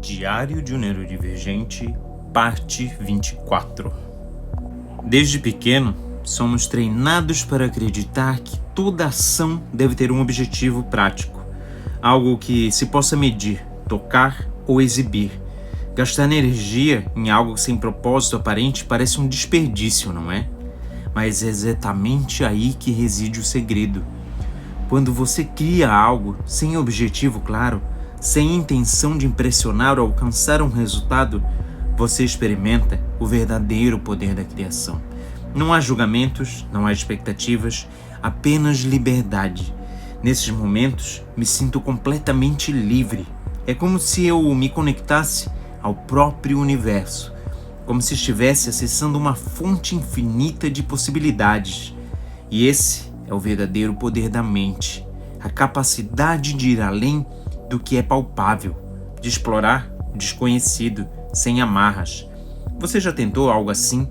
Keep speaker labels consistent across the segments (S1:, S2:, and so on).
S1: Diário de um Neurodivergente, parte 24. Desde pequeno, somos treinados para acreditar que toda ação deve ter um objetivo prático, algo que se possa medir, tocar ou exibir. Gastar energia em algo sem propósito aparente parece um desperdício, não é? Mas é exatamente aí que reside o segredo. Quando você cria algo sem objetivo claro, sem intenção de impressionar ou alcançar um resultado, você experimenta o verdadeiro poder da criação. Não há julgamentos, não há expectativas, apenas liberdade. Nesses momentos, me sinto completamente livre. É como se eu me conectasse ao próprio universo, como se estivesse acessando uma fonte infinita de possibilidades. E esse é o verdadeiro poder da mente, a capacidade de ir além do que é palpável, de explorar o desconhecido, sem amarras. Você já tentou algo assim?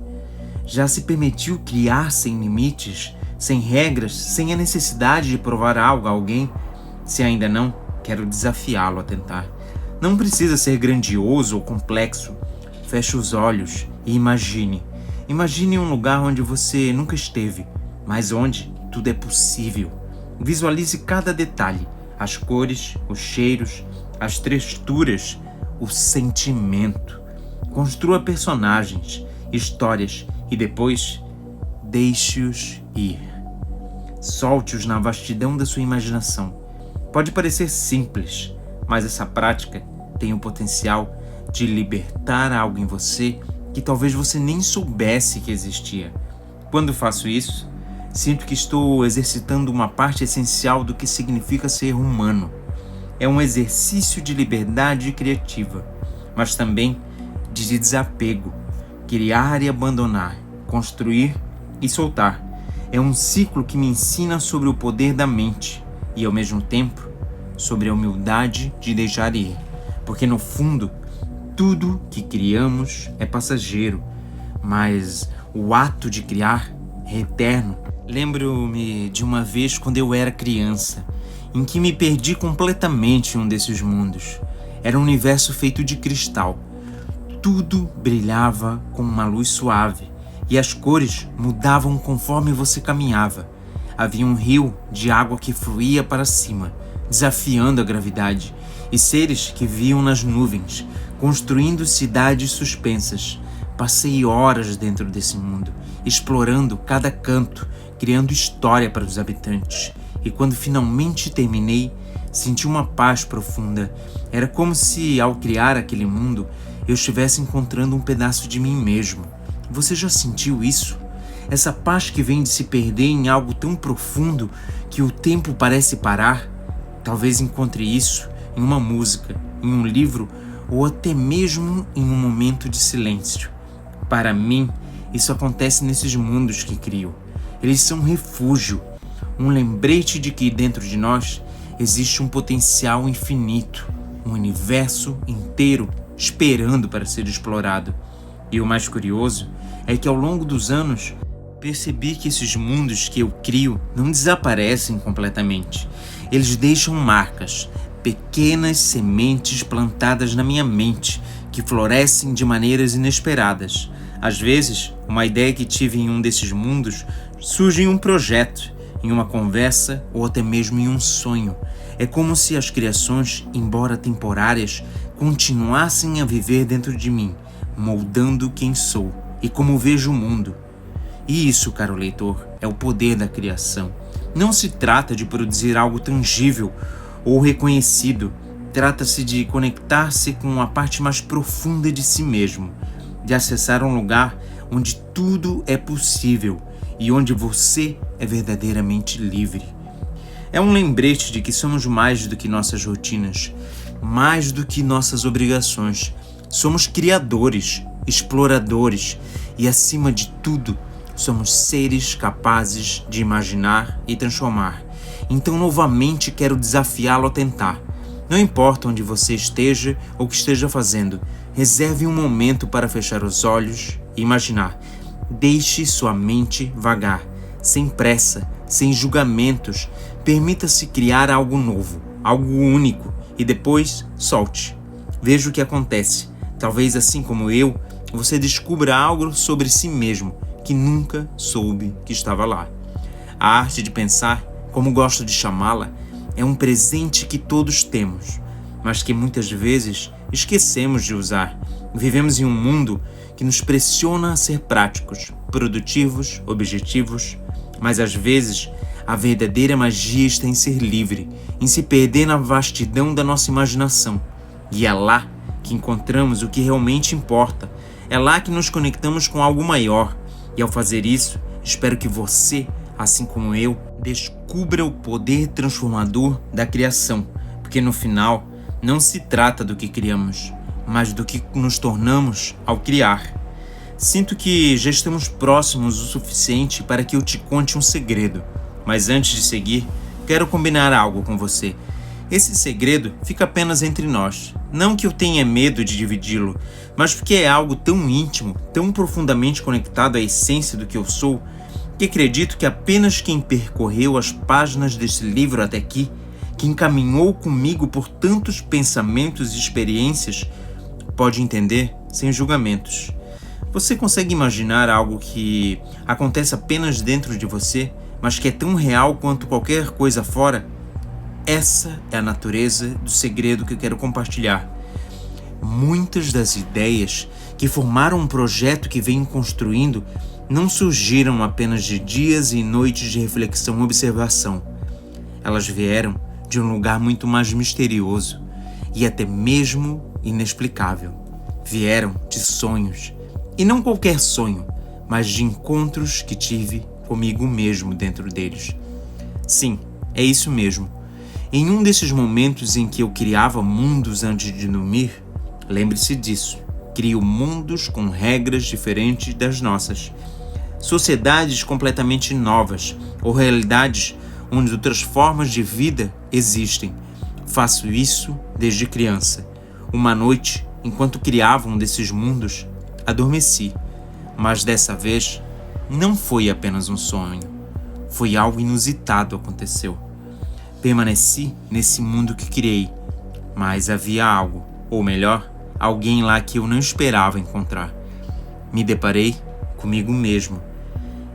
S1: Já se permitiu criar sem limites, sem regras, sem a necessidade de provar algo a alguém? Se ainda não, quero desafiá-lo a tentar. Não precisa ser grandioso ou complexo. Feche os olhos e imagine. Imagine um lugar onde você nunca esteve, mas onde tudo é possível. Visualize cada detalhe, as cores, os cheiros, as texturas, o sentimento. Construa personagens, histórias e depois deixe-os ir. Solte-os na vastidão da sua imaginação. Pode parecer simples, mas essa prática tem o potencial de libertar algo em você que talvez você nem soubesse que existia. Quando faço isso, sinto que estou exercitando uma parte essencial do que significa ser humano. É um exercício de liberdade criativa, mas também de desapego, criar e abandonar, construir e soltar. É um ciclo que me ensina sobre o poder da mente e, ao mesmo tempo, sobre a humildade de deixar ir. Porque, no fundo, tudo que criamos é passageiro, mas o ato de criar é eterno. Lembro-me de uma vez quando eu era criança, em que me perdi completamente em um desses mundos. Era um universo feito de cristal. Tudo brilhava com uma luz suave e as cores mudavam conforme você caminhava. Havia um rio de água que fluía para cima, desafiando a gravidade, e seres que viam nas nuvens, construindo cidades suspensas. Passei horas dentro desse mundo, explorando cada canto, criando história para os habitantes. E quando finalmente terminei, senti uma paz profunda. Era como se, ao criar aquele mundo, eu estivesse encontrando um pedaço de mim mesmo. Você já sentiu isso? Essa paz que vem de se perder em algo tão profundo que o tempo parece parar? Talvez encontre isso em uma música, em um livro ou até mesmo em um momento de silêncio. Para mim, isso acontece nesses mundos que crio. Eles são um refúgio, um lembrete de que dentro de nós existe um potencial infinito, um universo inteiro esperando para ser explorado. E o mais curioso é que ao longo dos anos percebi que esses mundos que eu crio não desaparecem completamente. Eles deixam marcas, pequenas sementes plantadas na minha mente que florescem de maneiras inesperadas. Às vezes, uma ideia que tive em um desses mundos surge em um projeto, em uma conversa ou até mesmo em um sonho. É como se as criações, embora temporárias, continuassem a viver dentro de mim, moldando quem sou e como vejo o mundo. E isso, caro leitor, é o poder da criação. Não se trata de produzir algo tangível ou reconhecido. Trata-se de conectar-se com a parte mais profunda de si mesmo, de acessar um lugar onde tudo é possível e onde você é verdadeiramente livre. É um lembrete de que somos mais do que nossas rotinas, mais do que nossas obrigações. Somos criadores, exploradores e, acima de tudo, somos seres capazes de imaginar e transformar. Então, novamente, quero desafiá-lo a tentar. Não importa onde você esteja ou o que esteja fazendo, reserve um momento para fechar os olhos e imaginar. Deixe sua mente vagar, sem pressa, sem julgamentos. Permita-se criar algo novo, algo único, e depois solte. Veja o que acontece. Talvez, assim como eu, você descubra algo sobre si mesmo que nunca soube que estava lá. A arte de pensar, como gosto de chamá-la, é um presente que todos temos, mas que muitas vezes esquecemos de usar. Vivemos em um mundo que nos pressiona a ser práticos, produtivos, objetivos, mas às vezes a verdadeira magia está em ser livre, em se perder na vastidão da nossa imaginação. E é lá que encontramos o que realmente importa. É lá que nos conectamos com algo maior. E ao fazer isso, espero que você, assim como eu, descubra o poder transformador da criação. Porque no final, não se trata do que criamos, mas do que nos tornamos ao criar. Sinto que já estamos próximos o suficiente para que eu te conte um segredo. Mas antes de seguir, quero combinar algo com você. Esse segredo fica apenas entre nós. Não que eu tenha medo de dividi-lo, mas porque é algo tão íntimo, tão profundamente conectado à essência do que eu sou, que acredito que apenas quem percorreu as páginas desse livro até aqui, que encaminhou comigo por tantos pensamentos e experiências, pode entender sem julgamentos. Você consegue imaginar algo que acontece apenas dentro de você, mas que é tão real quanto qualquer coisa fora? Essa é a natureza do segredo que eu quero compartilhar. Muitas das ideias que formaram um projeto que venho construindo não surgiram apenas de dias e noites de reflexão e observação. Elas vieram de um lugar muito mais misterioso e até mesmo inexplicável. Vieram de sonhos, e não qualquer sonho, mas de encontros que tive comigo mesmo dentro deles. Sim, é isso mesmo. Em um desses momentos em que eu criava mundos antes de dormir, lembre-se disso, crio mundos com regras diferentes das nossas. Sociedades completamente novas, ou realidades onde outras formas de vida existem. Faço isso desde criança. Uma noite, enquanto criava um desses mundos, adormeci. Mas dessa vez, não foi apenas um sonho. Foi algo inusitado aconteceu. Permaneci nesse mundo que criei, mas havia algo, ou melhor, alguém lá que eu não esperava encontrar. Me deparei comigo mesmo.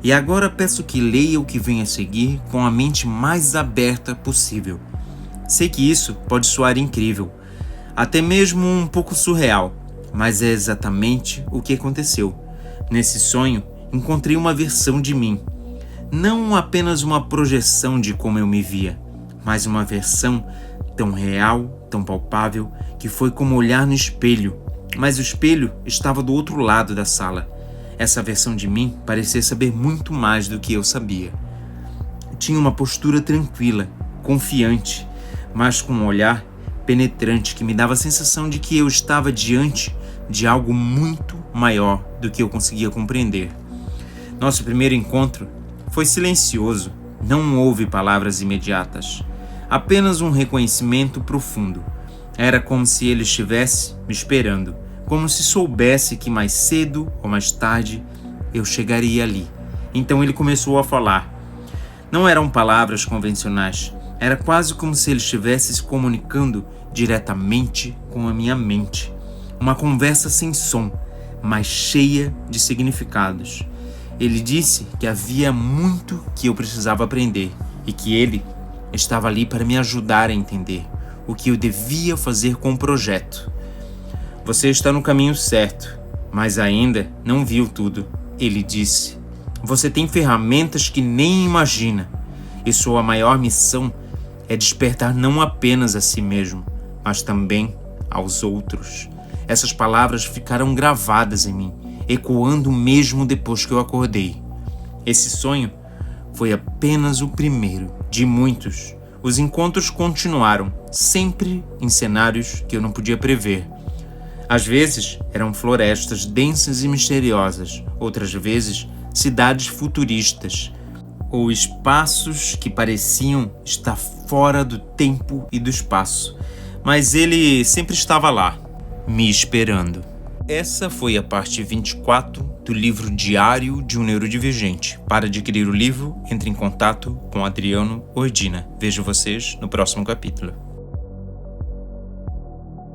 S1: E agora peço que leia o que vem a seguir com a mente mais aberta possível. Sei que isso pode soar incrível, até mesmo um pouco surreal, mas é exatamente o que aconteceu. Nesse sonho, encontrei uma versão de mim. Não apenas uma projeção de como eu me via, mas uma versão tão real, tão palpável, que foi como olhar no espelho. Mas o espelho estava do outro lado da sala. Essa versão de mim parecia saber muito mais do que eu sabia. Tinha uma postura tranquila, confiante, mas com um olhar penetrante que me dava a sensação de que eu estava diante de algo muito maior do que eu conseguia compreender. Nosso primeiro encontro foi silencioso, não houve palavras imediatas, apenas um reconhecimento profundo. Era como se ele estivesse me esperando, como se soubesse que mais cedo ou mais tarde eu chegaria ali. Então ele começou a falar. Não eram palavras convencionais, era quase como se ele estivesse se comunicando diretamente com a minha mente. Uma conversa sem som, mas cheia de significados. Ele disse que havia muito que eu precisava aprender e que ele estava ali para me ajudar a entender o que eu devia fazer com o projeto. Você está no caminho certo, mas ainda não viu tudo, ele disse. Você tem ferramentas que nem imagina, e sua maior missão é despertar não apenas a si mesmo, mas também aos outros. Essas palavras ficaram gravadas em mim, ecoando mesmo depois que eu acordei. Esse sonho foi apenas o primeiro de muitos. Os encontros continuaram, sempre em cenários que eu não podia prever. Às vezes eram florestas densas e misteriosas, outras vezes cidades futuristas, ou espaços que pareciam estar fora do tempo e do espaço. Mas ele sempre estava lá, me esperando. Essa foi a parte 24 do livro Diário de um Neurodivergente. Para adquirir o livro, entre em contato com Adriano Ordina. Vejo vocês no próximo capítulo.